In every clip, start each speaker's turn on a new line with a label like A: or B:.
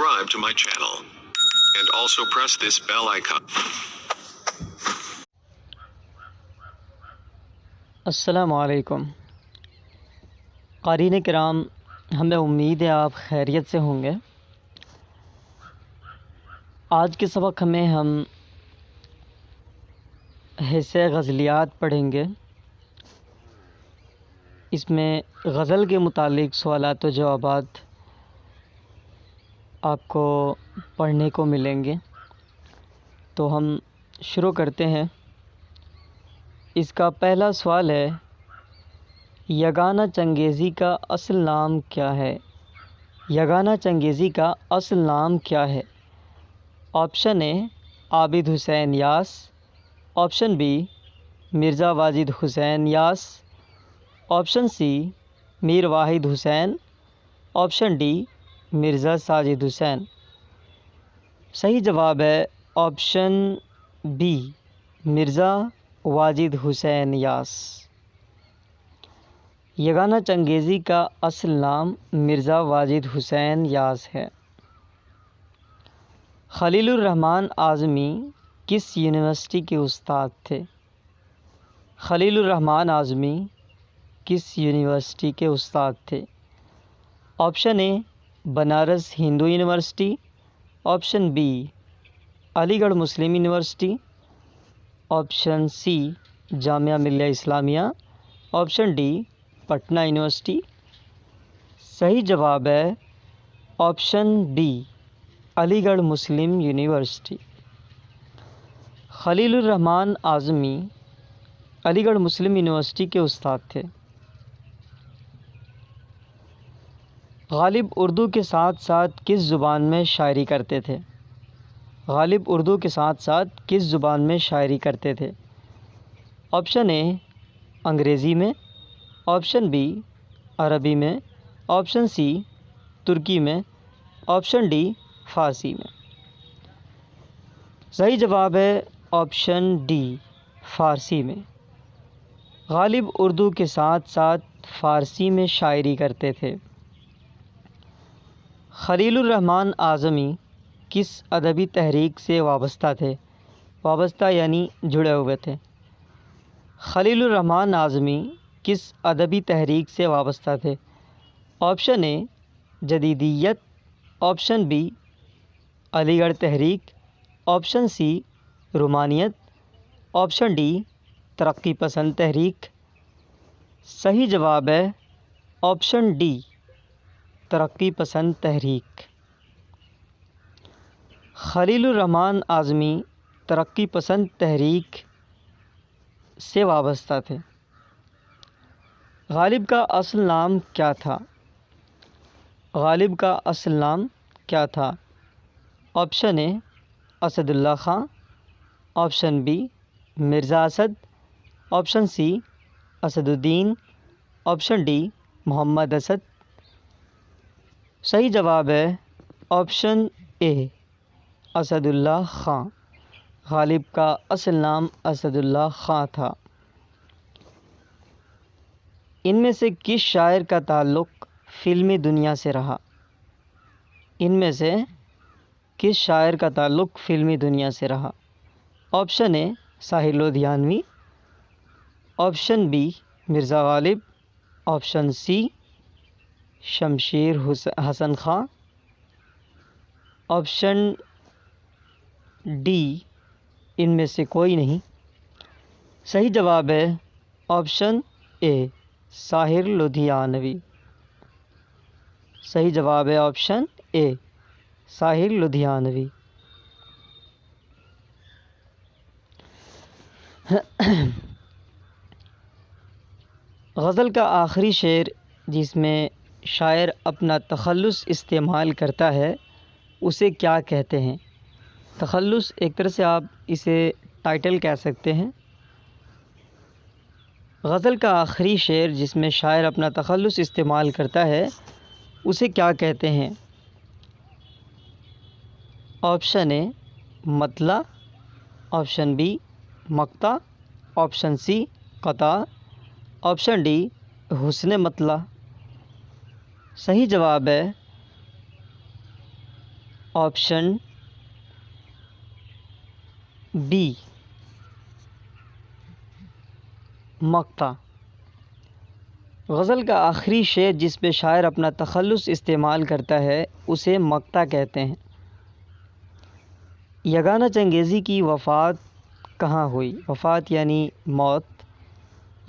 A: subscribe to my channel and also press this bell icon.
B: السلام علیکم قارئین کرام، ہمیں امید ہے آپ خیریت سے ہوں گے۔ آج کے سبق میں ہم حصہ غزلیات پڑھیں گے۔ اس میں غزل کے متعلق سوالات و جوابات آپ کو پڑھنے کو ملیں گے، تو ہم شروع کرتے ہیں۔ اس کا پہلا سوال ہے، یگانہ چنگیزی کا اصل نام کیا ہے؟ یگانہ چنگیزی کا اصل نام کیا ہے؟ آپشن اے عابد حسین یاس، آپشن بی مرزا واجد حسین یاس، آپشن سی میر واحد حسین، آپشن ڈی مرزا ساجد حسین۔ صحیح جواب ہے آپشن بی مرزا واجد حسین یاس۔ یگانہ چنگیزی کا اصل نام مرزا واجد حسین یاس ہے۔ خلیل الرحمن اعظمی کس یونیورسٹی کے استاد تھے؟ خلیل الرحمن اعظمی کس یونیورسٹی کے استاد تھے؟ آپشن اے Banaras Hindu university, option B علی گڑھ مسلم university, option C Jamia Millia Islamia, option D Patna university. صحیح جواب ہے آپشن ڈی علی گڑھ مسلم یونیورسٹی۔ خلیل الرحمن اعظمی علی گڑھ مسلم یونیورسٹی کے استاد تھے۔ غالب اردو کے ساتھ ساتھ کس زبان میں شاعری کرتے تھے؟ غالب اردو کے ساتھ ساتھ کس زبان میں شاعری کرتے تھے؟ آپشن اے انگریزی میں، آپشن بی عربی میں، آپشن سی ترکی میں، آپشن ڈی فارسی میں۔ صحیح جواب ہے آپشن ڈی فارسی میں۔ غالب اردو کے ساتھ ساتھ فارسی میں شاعری کرتے تھے۔ خلیل الرحمن اعظمی کس ادبی تحریک سے وابستہ تھے؟ وابستہ یعنی جڑے ہوئے تھے۔ خلیل الرحمن اعظمی کس ادبی تحریک سے وابستہ تھے؟ آپشن اے جدیدیت، آپشن بی علی گڑھ تحریک، آپشن سی رومانیت، آپشن ڈی ترقی پسند تحریک۔ صحیح جواب ہے آپشن ڈی ترقی پسند تحریک۔ خلیل الرحمن اعظمی ترقی پسند تحریک سے وابستہ تھے۔ غالب کا اصل نام کیا تھا؟ غالب کا اصل نام کیا تھا؟ Option A Asadullah Khan, option B Mirza Asad, option C Asaduddin, option D Muhammad Asad. صحیح جواب ہے option A Asadullah Khan. Ghalib کا اصل نام اسد اللہ خان تھا۔ ان میں سے کس شاعر کا تعلق فلمی دنیا سے رہا؟ ان میں سے کس شاعر کا تعلق فلمی دنیا سے رہا؟ آپشن اے Sahir Ludhianvi, option B Mirza Ghalib, option C شمشیر حسن خان، آپشن ڈی ان میں سے کوئی نہیں۔ صحیح جواب ہے آپشن اے ساحر لدھیانوی۔ صحیح جواب ہے آپشن اے ساحر لدھیانوی۔ غزل کا آخری شعر جس میں شاعر اپنا تخلص استعمال کرتا ہے اسے کیا کہتے ہیں؟ تخلص ایک طرح سے آپ اسے ٹائٹل کہہ سکتے ہیں۔ غزل کا آخری شعر جس میں شاعر اپنا تخلص استعمال کرتا ہے اسے کیا کہتے ہیں؟ آپشن اے مطلع، آپشن بی مقطع، آپشن سی قطع، آپشن ڈی حسن مطلع۔ صحیح جواب ہے آپشن بی مقطع۔ غزل کا آخری شعر جس پہ شاعر اپنا تخلص استعمال کرتا ہے اسے مقطع کہتے ہیں۔ یگانہ چنگیزی کی وفات کہاں ہوئی؟ وفات یعنی موت۔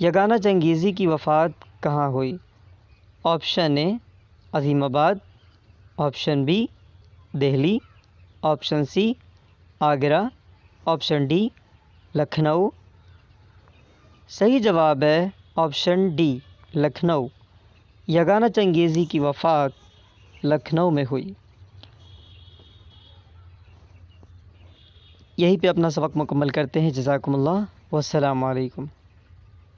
B: یگانہ چنگیزی کی وفات کہاں ہوئی؟ Option A Azimabad, option B Delhi, option C Agra, option D Lucknow. صحیح جواب ہے آپشن ڈی لکھنؤ۔ یگانہ چنگیزی کی وفات لکھنؤ میں ہوئی۔ یہیں پہ اپنا سبق مکمل کرتے ہیں۔ جزاکم اللہ والسلام علیکم۔